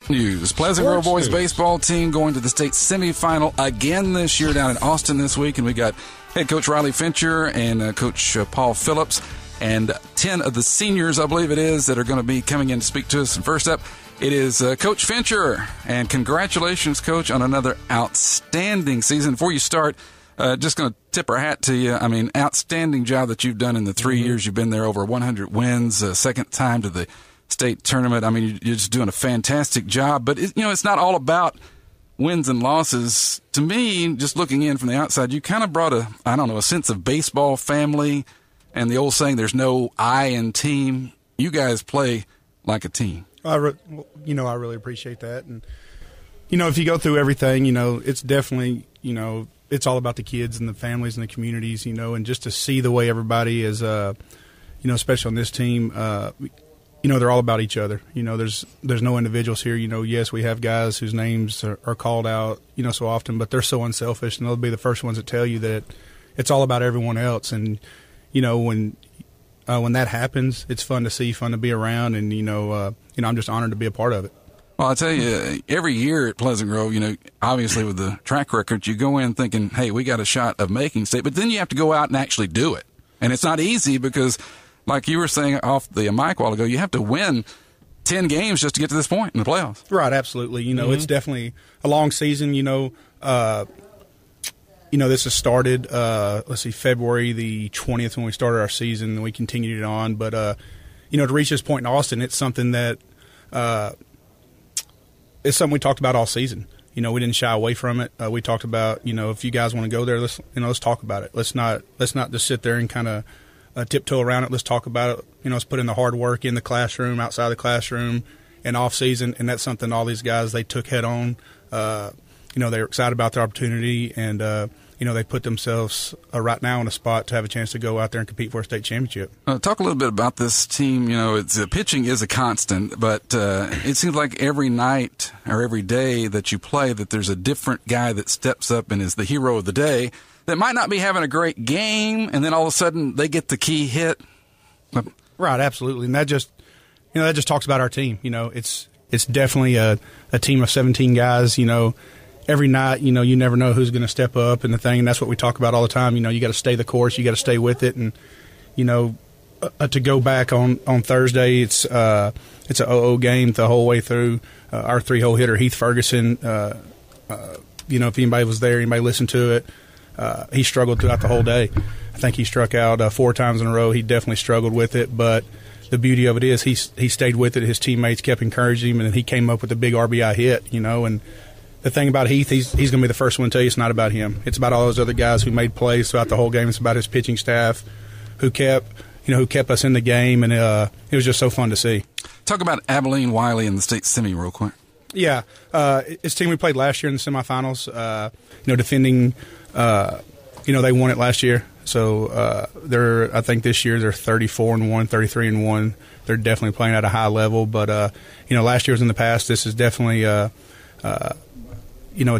news. Pleasant Grove boys baseball team going to the state semifinal again this year down in Austin this week, and we got head coach Riley Fincher and Coach Paul Phillips and 10 of the seniors, I believe it is, that are going to be coming in to speak to us. And first up, it is Coach Fincher, and congratulations, Coach, on another outstanding season. Before you start, just going to tip our hat to you. I mean, outstanding job that you've done in the 3 years you've been there, over 100 wins, second time to the state tournament. I mean, you're just doing a fantastic job. But, it's not all about wins and losses. To me, just looking in from the outside, you kind of brought a sense of baseball family, and the old saying, there's no I in team. You guys play like a team. I really appreciate that. And, if you go through everything, it's definitely, it's all about the kids and the families and the communities, and just to see the way everybody is, especially on this team, they're all about each other. There's no individuals here. Yes, we have guys whose names are called out, so often, but they're so unselfish, and they'll be the first ones to tell you that it's all about everyone else. And, when that happens, it's fun to see, fun to be around, and, I'm just honored to be a part of it. Well, I tell you, every year at Pleasant Grove, obviously with the track record, you go in thinking, hey, we got a shot of making state, but then you have to go out and actually do it. And it's not easy because, like you were saying off the mic a while ago, you have to win 10 games just to get to this point in the playoffs. Right, absolutely. It's definitely a long season. This has started, February the 20th when we started our season, and we continued it on. But, to reach this point in Austin, it's something that it's something we talked about all season. We didn't shy away from it. We talked about, if you guys want to go there, let's talk about it. Let's not just sit there and kind of tiptoe around it. Let's talk about it. Let's put in the hard work in the classroom, outside the classroom, and off season. And that's something all these guys, they took head on. They're excited about their opportunity, and they put themselves right now in a spot to have a chance to go out there and compete for a state championship. Talk a little bit about this team. Pitching is a constant, but it seems like every night or every day that you play that there's a different guy that steps up and is the hero of the day that might not be having a great game, and then all of a sudden they get the key hit. Right, absolutely. And that just talks about our team. It's definitely a team of 17 guys, every night, you never know who's going to step up and and that's what we talk about all the time. You got to stay the course, you got to stay with it, and to go back on Thursday, it's a 0-0 game the whole way through. Our 3-hole hitter Heath Ferguson, if anybody was there, anybody listened to it, he struggled throughout the whole day. I think he struck out 4 times in a row. He definitely struggled with it, but the beauty of it is he stayed with it. His teammates kept encouraging him, and he came up with a big RBI hit. And the thing about Heath, he's going to be the first one to tell you it's not about him. It's about all those other guys who made plays throughout the whole game. It's about his pitching staff who kept us in the game, and it was just so fun to see. Talk about Abilene Wiley in the state semi real quick. Yeah, it's a team we played last year in the semifinals. Defending, they won it last year. So I think this year they're 34-1, 33-1. They're definitely playing at a high level. But last year was in the past. This is definitely a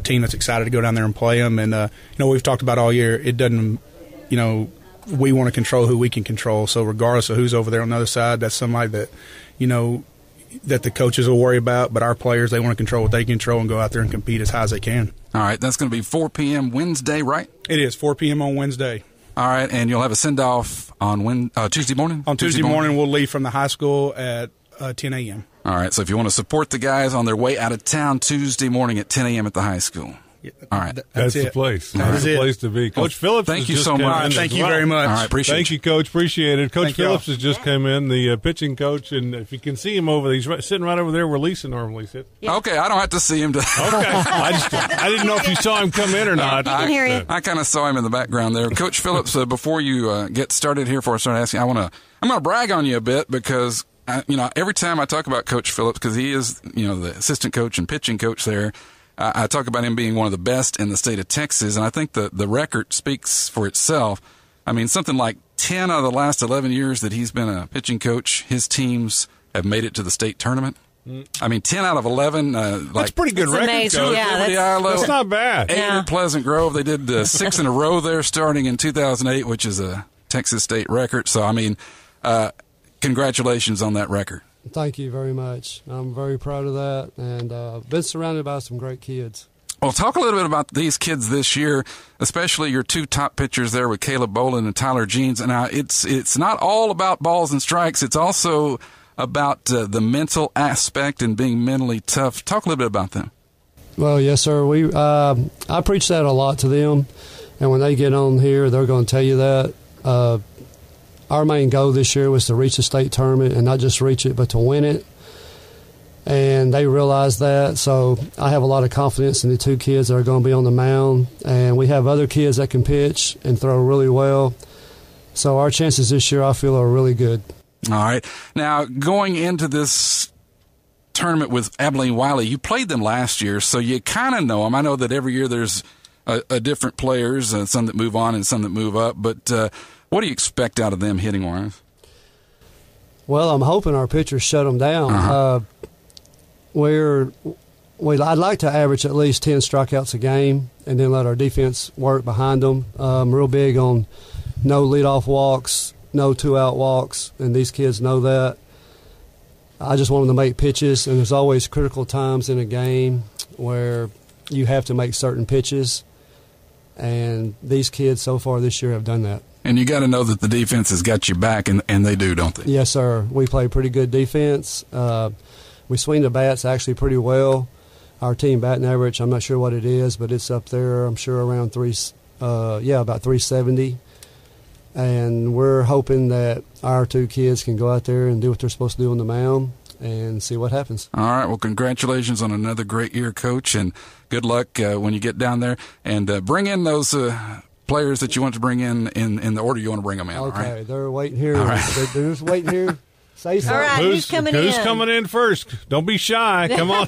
team that's excited to go down there and play them. And we've talked about all year. It doesn't, we want to control who we can control. So regardless of who's over there on the other side, that's somebody that that the coaches will worry about. But our players, they want to control what they control and go out there and compete as high as they can. All right, that's going to be 4 p.m. Wednesday, right? It is 4 p.m. on Wednesday. All right, and you'll have a send-off on Tuesday morning? On Tuesday morning, we'll leave from the high school at 10 a.m. All right, so if you want to support the guys on their way out of town Tuesday morning at 10 a.m. at the high school. Yeah, all right. That's the place. That's the place to be. Coach Phillips, thank you so much. Thank you very much. All right, appreciate it. Thank you, Coach. Appreciate it. Coach Phillips y'all. has just come in, the pitching coach, and if you can see him over there, he's sitting right over there where Lisa normally sits. Yeah. Okay, I don't have to see him. Okay. I didn't know if you saw him come in or not. I can hear you. I kind of saw him in the background there. Coach Phillips, before you get started here, before I start asking, I'm going to brag on you a bit because every time I talk about Coach Phillips, because he is, the assistant coach and pitching coach there, I talk about him being one of the best in the state of Texas, and I think the record speaks for itself. I mean, something like 10 out of the last 11 years that he's been a pitching coach, his teams have made it to the state tournament. I mean, 10 out of 11. That's pretty good record, amazing. Coach. Yeah, that's not bad. 8 at Pleasant Grove. They did 6 in a row there starting in 2008, which is a Texas state record. So, I mean, congratulations on that record. Thank you very much. I'm very proud of that, and been surrounded by some great kids. Well, talk a little bit about these kids this year, especially your two top pitchers there with Caleb Bolin and Tyler Jeans. And now it's not all about balls and strikes. It's also about the mental aspect and being mentally tough. Talk a little bit about them. Well, yes, sir. I preach that a lot to them, and when they get on here, they're going to tell you that. Our main goal this year was to reach the state tournament, and not just reach it, but to win it. And they realize that, so I have a lot of confidence in the two kids that are going to be on the mound. And we have other kids that can pitch and throw really well. So our chances this year, I feel, are really good. All right. Now, going into this tournament with Abilene Wiley, you played them last year, so you kind of know them. I know that every year there's a different players, some that move on and some that move up. But what do you expect out of them hitting-wise? Well, I'm hoping our pitchers shut them down. Uh-huh. I'd like to average at least 10 strikeouts a game and then let our defense work behind them. I'm real big on no leadoff walks, no two-out walks, and these kids know that. I just want them to make pitches, and there's always critical times in a game where you have to make certain pitches, and these kids so far this year have done that. And you got to know that the defense has got your back, and they do, don't they? Yes, sir. We play pretty good defense. We swing the bats actually pretty well. Our team batting average, I'm not sure what it is, but it's up there, I'm sure, around about 370. And we're hoping that our two kids can go out there and do what they're supposed to do on the mound and see what happens. All right. Well, congratulations on another great year, Coach, and good luck when you get down there. And bring in those players that you want to bring in the order you want to bring them in. Okay, all right? They're waiting here. All right. They're just waiting here. Say something. All right, who's coming in? Who's coming in first? Don't be shy. Come on.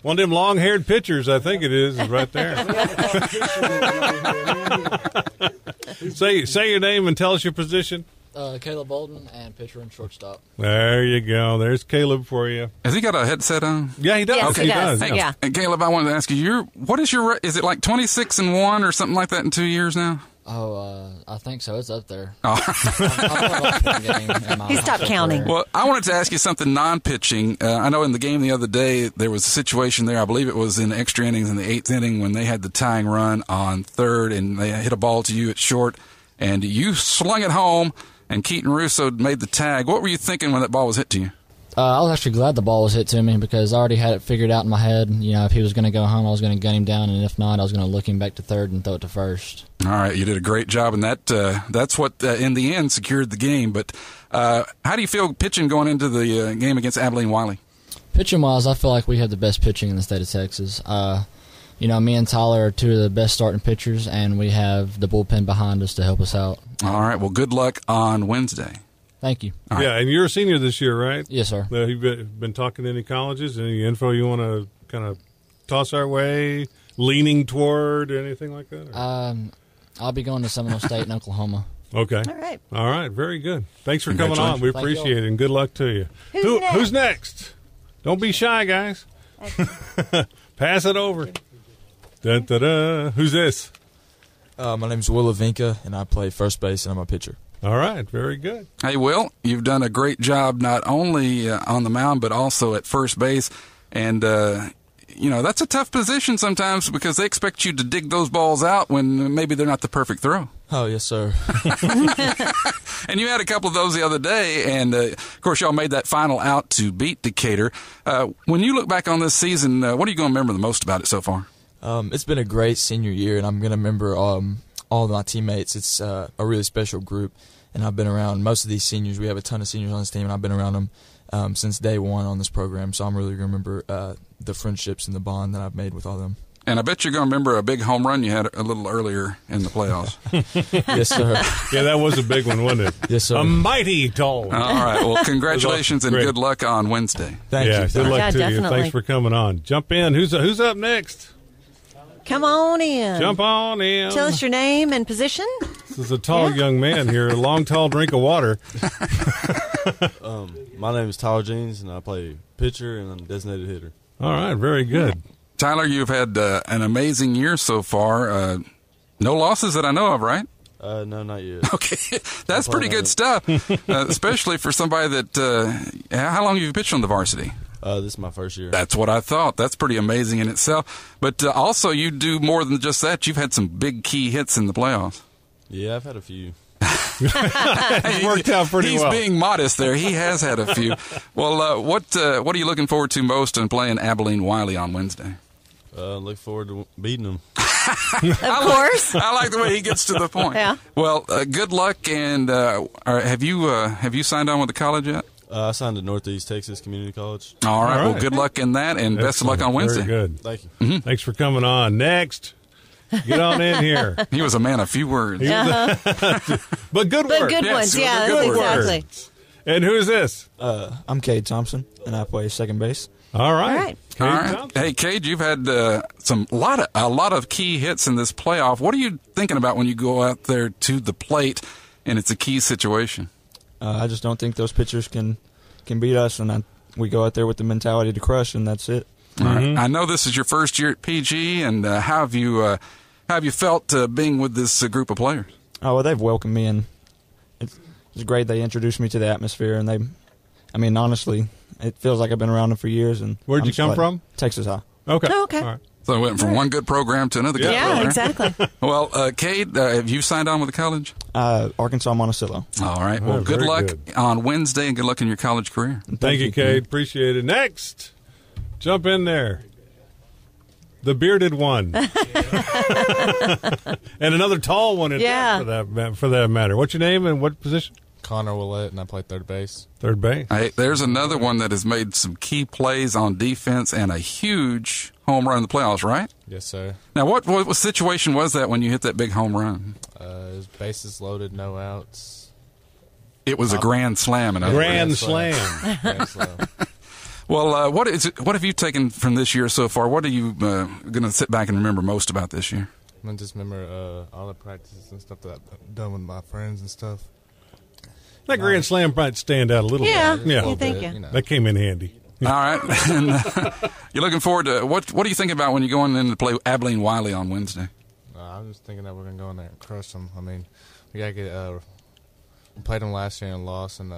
One of them long-haired pitchers, I think it is right there. Say your name and tell us your position. Caleb Bolden, and pitcher and shortstop. There you go. There's Caleb for you. Has he got a headset on? Yeah, he does. Yes, Okay, he does. Hey, Yeah. And Caleb, I wanted to ask you, what is your? Is it like 26-1 or something like that in 2 years now? Oh, I think so. It's up there. Oh. I've won a game in my He stopped high school counting. career. Well, I wanted to ask you something non-pitching. I know in the game the other day there was a situation there. I believe it was in extra innings in the 8th inning when they had the tying run on third, and they hit a ball to you at short, and you slung it home, and Keaton Russo made the tag. What were you thinking when that ball was hit to you? I was actually glad the ball was hit to me because I already had it figured out in my head. You know, if he was going to go home, I was going to gun him down, and if not, I was going to look him back to third and throw it to first. All right, you did a great job, and that's what, in the end, secured the game. But how do you feel pitching going into the game against Abilene Wiley? Pitching-wise, I feel like we have the best pitching in the state of Texas. You know, me and Tyler are two of the best starting pitchers, and we have the bullpen behind us to help us out. All right, well, good luck on Wednesday. Thank you. All right. Yeah, and you're a senior this year, right? Yes, sir. You've been talking to any colleges? Any info you want to kind of toss our way? Leaning toward anything like that? I'll be going to Seminole State in Oklahoma. Okay. All right. All right. Very good. Thanks for coming on. We Thank appreciate it, and good luck to you. Who's next? Don't be shy, guys. Pass it over. Da-da-da. Who's this? My name's Will Avinka, and I play first base, and I'm a pitcher. All right. Very good. Hey, Will, you've done a great job not only on the mound but also at first base. And, you know, that's a tough position sometimes because they expect you to dig those balls out when maybe they're not the perfect throw. Oh, yes, sir. And you had a couple of those the other day, and, of course, y'all made that final out to beat Decatur. When you look back on this season, what are you going to remember the most about it so far? It's been a great senior year, and I'm going to remember all of my teammates. It's a really special group, and I've been around most of these seniors. We have a ton of seniors on this team, and I've been around them since day one on this program, so I'm really going to remember the friendships and the bond that I've made with all of them. And I bet you're going to remember a big home run you had a little earlier in the playoffs. Yes, sir. Yeah, that was a big one, wasn't it? Yes, sir. A mighty tall one. All right. Well, congratulations and Great. good luck on Wednesday. Thank Yeah, you. good luck Yeah, to you. definitely. Thanks for coming on. Jump in. Who's up next? Come on in. Jump on in. Tell us your name and position. This is a tall young man here, a long, tall drink of water. My name is Tyler Jeans, and I play pitcher and I'm a designated hitter. All right, very good. Tyler, you've had an amazing year so far. No losses that I know of, right? No, not yet. Okay, that's pretty good it. stuff, especially for somebody that. How long have you pitched on the varsity? This is my first year. That's what I thought. That's pretty amazing in itself. But also, you do more than just that. You've had some big key hits in the playoffs. Yeah, I've had a few. It worked out pretty He's well. being modest there. He has had a few. Well, what are you looking forward to most in playing Abilene Wiley on Wednesday? Look forward to beating them. Of course. I like the way he gets to the point. Yeah. Well, good luck. And have you signed on with the college yet? I signed at Northeast Texas Community College. All right. All right. Well, good luck in that, and best of luck on Wednesday. Very good. Thank you. Thanks for coming on. Next, get on in here. He was a man of few words. But good But work. good Yes, ones. those Yeah, are good that's words. exactly. And who's this? I'm Cade Thompson, and I play second base. All right. All right. Cade All right. Thompson. Hey, Cade, you've had a lot of key hits in this playoff. What are you thinking about when you go out there to the plate and it's a key situation? I just don't think those pitchers can beat us, and we go out there with the mentality to crush, and that's it. All right. I know this is your first year at PG, and how have you felt being with this group of players? Oh, well, they've welcomed me, and it's great. They introduced me to the atmosphere, and honestly, it feels like I've been around them for years. And Where'd I'm you just come glad. from? Texas High. Okay. Oh, okay. All right. So I went from one good program to another good Yeah, program. exactly. Well, Cade, have you signed on with the college? Arkansas Monticello. All right. Well, Oh, good very luck good. on Wednesday, and good luck in your college career. Thank you, Cade. Appreciate it. Next, jump in there. The bearded one. And another tall one at Yeah. that, for that matter. What's your name and what position? Connor Willett, and I play third base. Third base. Hey, there's another one that has made some key plays on defense and a huge home run in the playoffs, right? Yes, sir. Now, what situation was that when you hit that big home run? His bases loaded, no outs. It was a grand slam. In other words. Grand slam. Grand slam. Well, what have you taken from this year so far? What are you going to sit back and remember most about this year? I just remember all the practices and stuff that I've done with my friends and stuff. That grand slam might stand out a little Yeah, bit. Yeah. you think, yeah. You know. That came in handy. All right. And, you're looking forward to what are you thinking about when you're going in to play Abilene Wiley on Wednesday? I'm just thinking that we're going to go in there and crush them. I mean, we got to get we played them last year and lost, and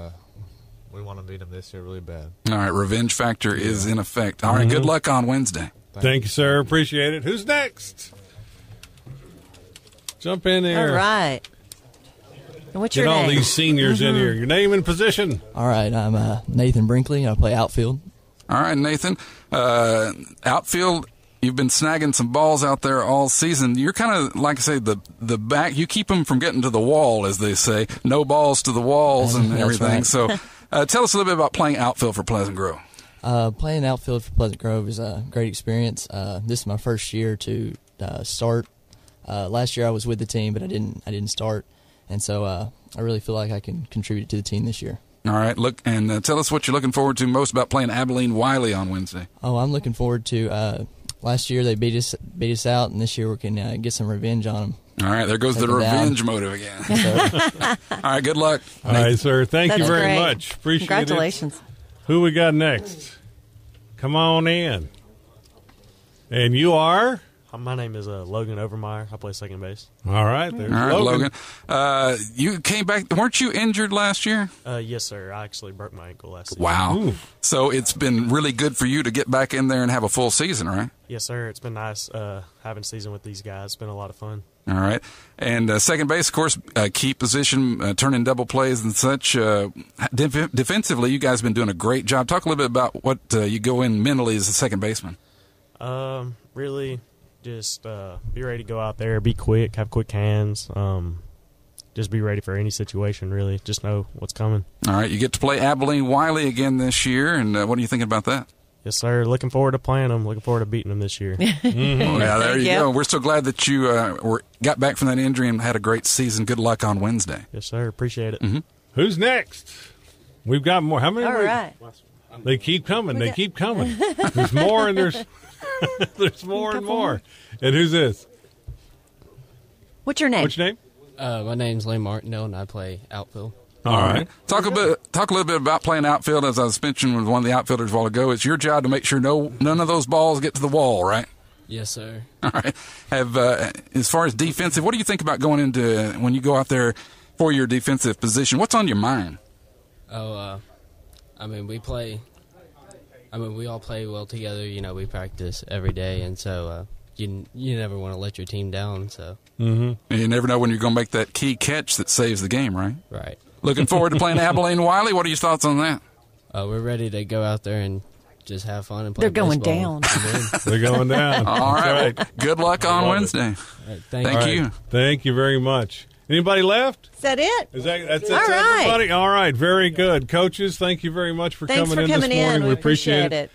we want to beat them this year really bad. All right. Revenge factor is in effect. All right. Good luck on Wednesday. Thank you, sir. Appreciate it. Who's next? Jump in there. All right. And what's Get your all name? these seniors in here. Your name and position. All right, I'm Nathan Brinkley. I play outfield. All right, Nathan. Outfield, you've been snagging some balls out there all season. You're kind of, like I say, the back. You keep them from getting to the wall, as they say. No balls to the walls and That's everything. right. So tell us a little bit about playing outfield for Pleasant Grove. Playing outfield for Pleasant Grove is a great experience. This is my first year to start. Last year I was with the team, but I didn't start, and so I really feel like I can contribute to the team this year. All right, look, and tell us what you're looking forward to most about playing Abilene Wiley on Wednesday. Oh, I'm looking forward to. Last year they beat us out, and this year we can get some revenge on them. All right, there goes the Take 'em down. revenge motive again. So, All right, good luck. All right, sir. Thank you That's very great. much. Appreciate Congratulations. it. Who we got next? Come on in. And you are? My name is Logan Overmeyer. I play second base. All right. There's All right, Logan. Logan. You came back. Weren't you injured last year? Yes, sir. I actually broke my ankle last season. Wow. Ooh. So it's been really good for you to get back in there and have a full season, right? Yes, sir. It's been nice having season with these guys. It's been a lot of fun. All right. And second base, of course, key position, turning double plays and such. Defensively, you guys have been doing a great job. Talk a little bit about what you go in mentally as a second baseman. Really, just be ready to go out there, be quick, have quick hands. Just be ready for any situation, really. Just know what's coming. All right. You get to play Abilene Wiley again this year, and what are you thinking about that? Yes, sir. Looking forward to playing them. Looking forward to beating them this year. Well, yeah, there you Yep. go. We're so glad that you got back from that injury and had a great season. Good luck on Wednesday. Yes, sir. Appreciate it. Who's next? We've got more. How many? All more? right. They keep coming. They keep coming. There's more, and there's more and more. And who's this? What's your name? What's your name? My name's Lane Martindale, and I play outfield. All right. Talk a little bit about playing outfield. As I was mentioning with one of the outfielders a while ago, it's your job to make sure none of those balls get to the wall, right? Yes, sir. All right. Have as far as defensive, what do you think about going into when you go out there for your defensive position? What's on your mind? Oh, I mean, we all play well together. You know, we practice every day, and so you never want to let your team down. So And you never know when you're going to make that key catch that saves the game, right? Right. Looking forward to playing Abilene Wiley. What are your thoughts on that? We're ready to go out there and just have fun and play. They're going baseball. down. They're going down. All right. That's Well, good luck on Wednesday. All right, thank Thank right. you. Thank you very much. Anybody left? Is that it? That's All right. everybody? All right. Very good. Coaches, thank you very much for Thanks coming for in coming this morning. in. We appreciate it.